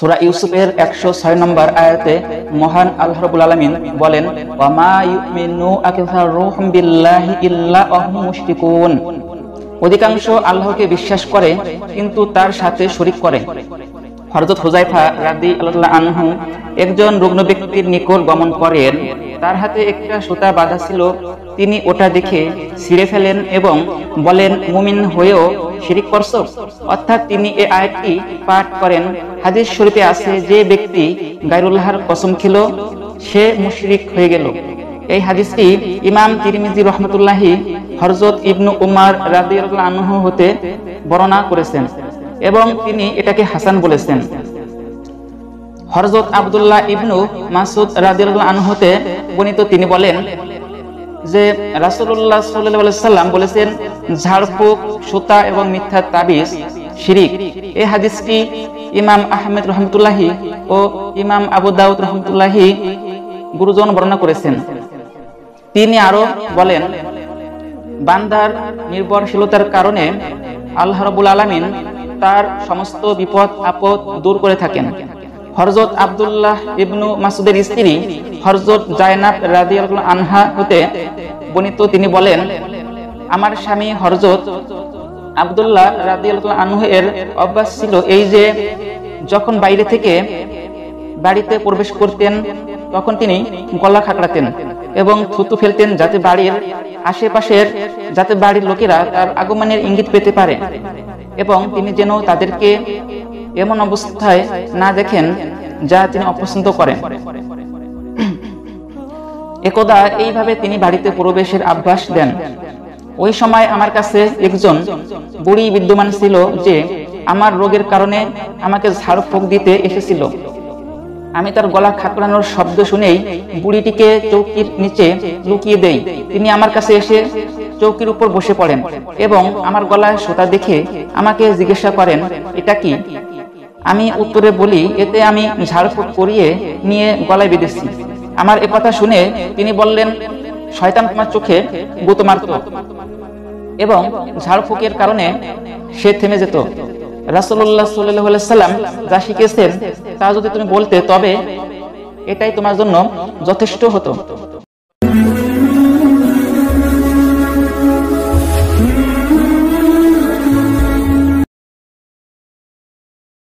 সূরা ইউসুফের 106 নম্বর আয়াতে মহান আল্লাহ রাব্বুল আলামিন বলেন, ওয়া মা ইউমিনু আকসারুহুম বিল্লাহি ইল্লা ওয়াহুম মুশরিকুন। অধিকাংশ আল্লাহকে বিশ্বাস করে কিন্তু তার সাথে শরীক করে। হযরত হুযায়ফা রাদিয়াল্লাহু আনহু একজন রুগ্ন ব্যক্তির নিকট গমন করেন। তার হাতে একটা সুতা বাঁধা ছিল। তিনি ওটা দেখে ছিঁড়ে ফেলেন এবং বলেন, মুমিন হয়েও শিরিক করছো? অর্থাৎ তিনি এই আয়াতটি পাঠ করেন। হাদিস শরীফে আছে, যে ব্যক্তি গায়রুল্লাহর কসম খেল সে মুশরিক হয়ে গেল। এই হাদিসটি ইমাম তিরমিজি রাহমাতুল্লাহি হযরত ইবনু উমর রাদিয়াল্লাহু আনহু হতে বর্ণনা করেছেন এবং তিনি এটাকে হাসান বলেছেন। হযরত আব্দুল্লাহ ইবনু মাসউদ রাদিয়াল্লাহু আনহু হতে বর্ণিত, তিনি বলেন যে রাসূলুল্লাহ সাল্লাল্লাহু আলাইহি সাল্লাম বলেছেন, ঝাড়ফুঁক, সুতা এবং মিথ্যা তাবিজ শিরিক। এই হাদিসটি ইমাম আহমদ রাহমাতুল্লাহি ও ইমাম আবু দাউদ রাহমাতুল্লাহি গুরুজন বর্ণনা করেছেন। তিনি আরো বলেন, বান্দার নির্ভরশীলতার কারণে আল্লাহ রাব্বুল আলামিন তার সমস্ত বিপদ আপদ দূর করে থাকেন। হযরত আব্দুল্লাহ ইবনু মাসউদের স্ত্রী হযরত জায়নাব রাদিয়াল্লাহু আনহা হতে বর্ণিত, তিনি বলেন, আমার স্বামী হযরত আব্দুল্লাহ রাদিয়াল্লাহু আনহু এর অভ্যাস ছিল এই যে যখন বাইরে থেকে বাড়িতে প্রবেশ করতেন তখন তিনি গলা খাকড়াতেন এবং থুতু ফেলতেন যাতে বাড়ির লোকেরা তার আগমনের ইঙ্গিত পেতে পারে এবং তিনি যেন তাদেরকে এমন অবস্থায় না দেখেন যা তিনি অপছন্দ করেন। একদা এইভাবে তিনি বাড়িতে প্রবেশের আভাস দেন। ওই সময় আমার কাছে একজন বুড়ি বিদ্যমান ছিল যে আমার রোগের কারণে আমাকে ঝাড়ফুঁক দিতে এসেছিল। আমি তার গলা খাকড়ানোর শব্দ শুনেই বুড়িটিকে চৌকির নিচে লুকিয়ে দেই। তিনি আমার কাছে এসে চৌকির উপর বসে পড়েন এবং আমার গলায় সুতা দেখে আমাকে জিজ্ঞাসা করেন, এটা কি? আমি উত্তরে বলি, এতে আমি ঝাড়ফুঁক করিয়ে নিয়ে গলায় বেঁধেছি। আমার একথা শুনে তিনি বললেন, শয়তান তোমার চোখে গুঁতো মারত এবং ঝাড়ফুঁকের কারণে সে থেমে যেত। রাসূলুল্লাহ সাল্লাল্লাহু আলাইহি সাল্লাম যা শিখিয়েছেন তা যদি তুমি বলতে তবে এটাই তোমার জন্য যথেষ্ট হতো।